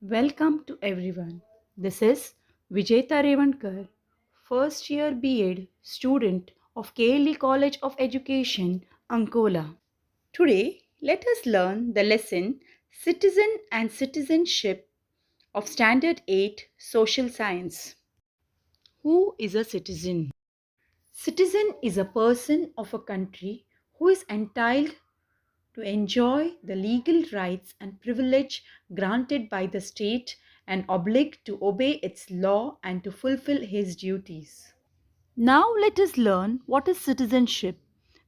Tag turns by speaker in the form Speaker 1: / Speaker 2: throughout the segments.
Speaker 1: Welcome to everyone. This is Vijayeta Revanakar, first year B.Ed student of KLE College of Education, Ankola. Today, let us learn the lesson Citizen and Citizenship of Standard 8 Social Science. Who is a citizen? Citizen is a person of a country who is entitled to enjoy the legal rights and privilege granted by the state and obliged to obey its law and to fulfill his duties. Now let us learn what is citizenship.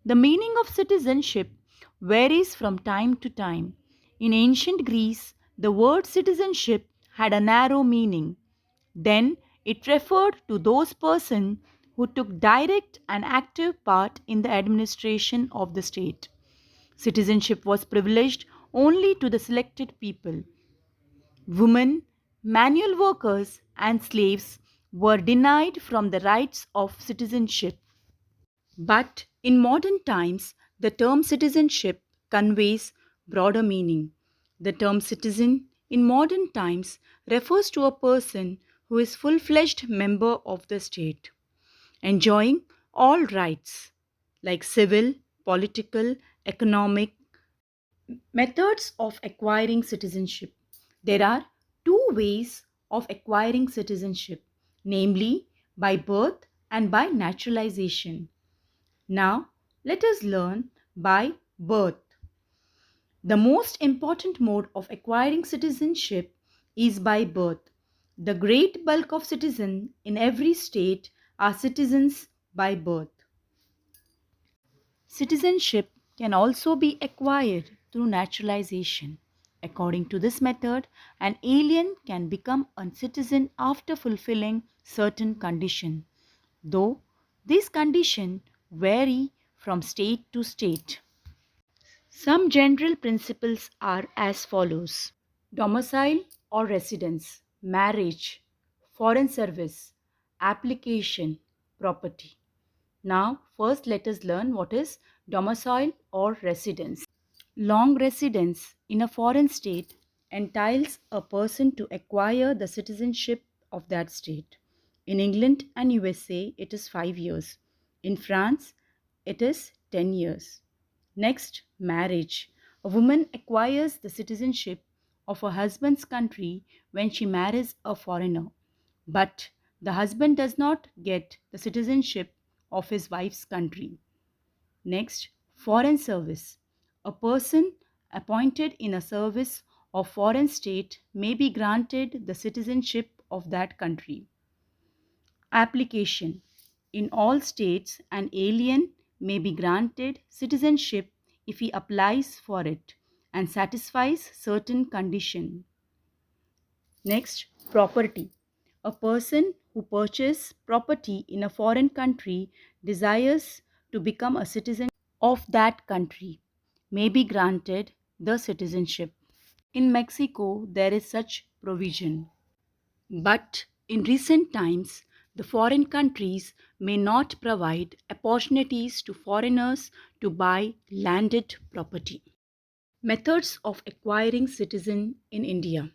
Speaker 1: The meaning of citizenship varies from time to time. In ancient Greece, the word citizenship had a narrow meaning. Then it referred to those persons who took direct and active part in the administration of the state. Citizenship was privileged only to the selected people. Women, manual workers, and slaves were denied from the rights of citizenship. But in modern times, the term citizenship conveys broader meaning. The term citizen in modern times refers to a person who is full-fledged member of the state, enjoying all rights like civil, political, economic, methods of acquiring citizenship. There are two ways of acquiring citizenship, namely by birth and by naturalization. Now, let us learn by birth. The most important mode of acquiring citizenship is by birth. The great bulk of citizens in every state are citizens by birth. Citizenship can also be acquired through naturalization. According to this method, an alien can become a citizen after fulfilling certain conditions, though these conditions vary from state to state. Some general principles are as follows: domicile or residence, marriage, foreign service, application, property. Now, first let us learn what is domicile or residence. Long residence in a foreign state entitles a person to acquire the citizenship of that state. In England and USA, it is 5 years. In France, it is 10 years. Next, marriage. A woman acquires the citizenship of her husband's country when she marries a foreigner. But the husband does not get the citizenship of his wife's country. Next, foreign service. A person appointed in a service of foreign state may be granted the citizenship of that country. Application. In all states, an alien may be granted citizenship if he applies for it and satisfies certain conditions. Next, property. A person who purchases property in a foreign country desires to become a citizen of that country may be granted the citizenship. In Mexico, there is such provision. But in recent times, the foreign countries may not provide opportunities to foreigners to buy landed property. Methods of acquiring citizen in India.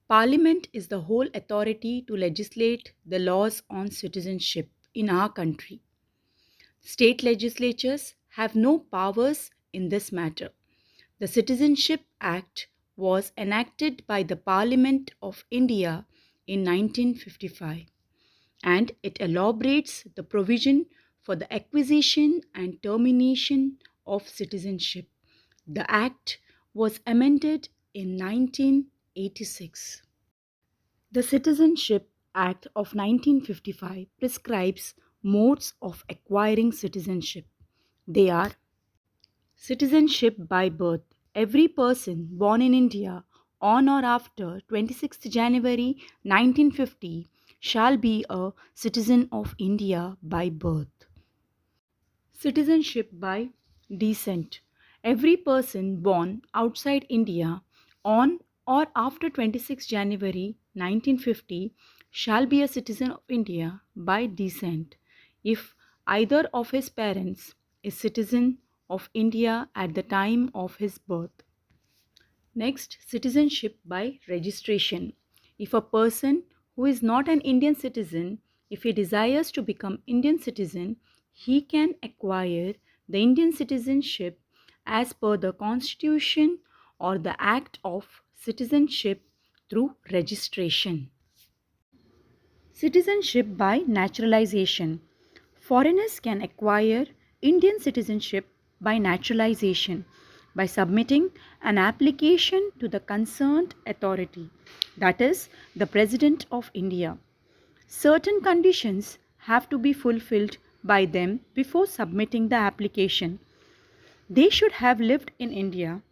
Speaker 1: Parliament is the whole authority to legislate the laws on citizenship in our country. State legislatures have no powers in this matter. The Citizenship Act was enacted by the Parliament of India in 1955 and it elaborates the provision for the acquisition and termination of citizenship. The Act was amended in 1986. The Citizenship Act of 1955 prescribes modes of acquiring citizenship. They are citizenship by birth. Every person born in India on or after 26th January 1950 shall be a citizen of India by birth. Citizenship by descent. Every person born outside India on or after 26 January 1950 shall be a citizen of India by descent if either of his parents is citizen of India at the time of his birth. Next, citizenship by registration. If a person who is not an Indian citizen, if he desires to become Indian citizen, he can acquire the Indian citizenship as per the Constitution or the Act of Citizenship through registration. Citizenship by naturalization. Foreigners can acquire Indian citizenship by naturalization by submitting an application to the concerned authority, that is, the President of India. Certain conditions have to be fulfilled by them before submitting the application. They should have lived in India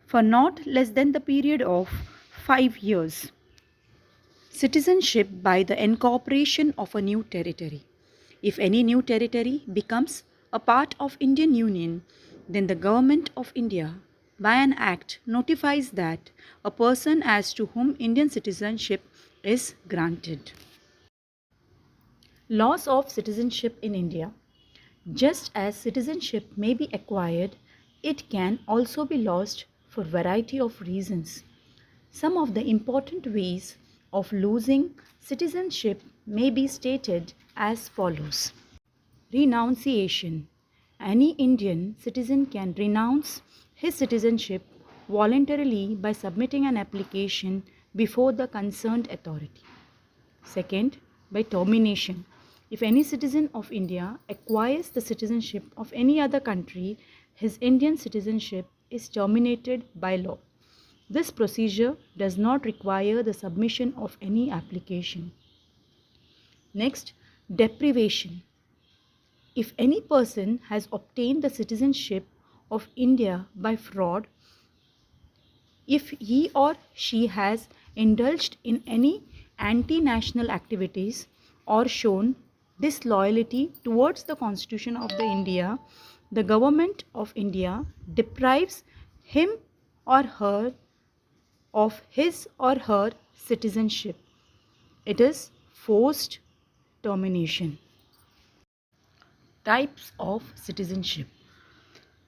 Speaker 1: for not less than the period of 5 years. Citizenship by the incorporation of a new territory. If any new territory becomes a part of Indian Union, then the Government of India by an act notifies that a person as to whom Indian citizenship is granted. Loss of citizenship in India. Just as citizenship may be acquired, it can also be lost for a variety of reasons. Some of the important ways of losing citizenship may be stated as follows. Renunciation. Any Indian citizen can renounce his citizenship voluntarily by submitting an application before the concerned authority. Second, by termination. If any citizen of India acquires the citizenship of any other country, his Indian citizenship is terminated by law. This procedure does not require the submission of any application. Next, deprivation. If any person has obtained the citizenship of India by fraud, if he or she has indulged in any anti-national activities or shown disloyalty towards the Constitution of the India, the Government of India deprives him or her of his or her citizenship. It is forced termination. Types of citizenship.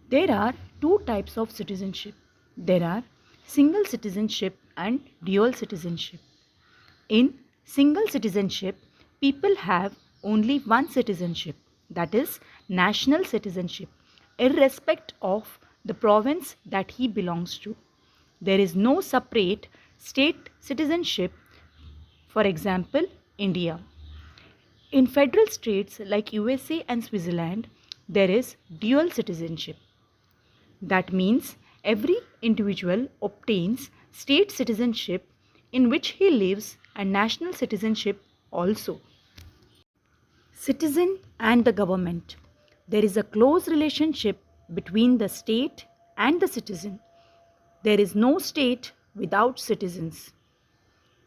Speaker 1: There are two types of citizenship. There are single citizenship and dual citizenship. In single citizenship, people have only one citizenship, that is, national citizenship, irrespective of the province that he belongs to. There is no separate state citizenship, for example, India. In federal states like USA and Switzerland, there is dual citizenship. That means every individual obtains state citizenship in which he lives and national citizenship also. Citizen and the government. There is a close relationship between the state and the citizen. There is no state without citizens.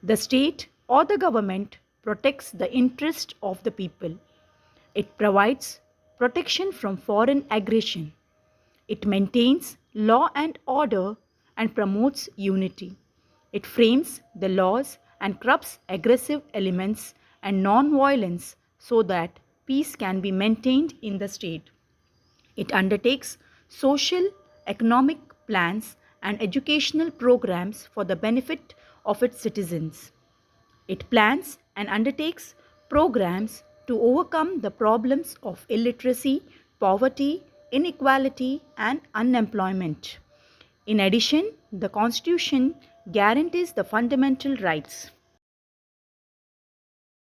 Speaker 1: The state or the government protects the interest of the people. It provides protection from foreign aggression. It maintains law and order and promotes unity. It frames the laws and curbs aggressive elements and non-violence so that peace can be maintained in the state. It undertakes social, economic plans and educational programs for the benefit of its citizens. It plans and undertakes programs to overcome the problems of illiteracy, poverty, inequality, and unemployment. In addition, the Constitution guarantees the fundamental rights.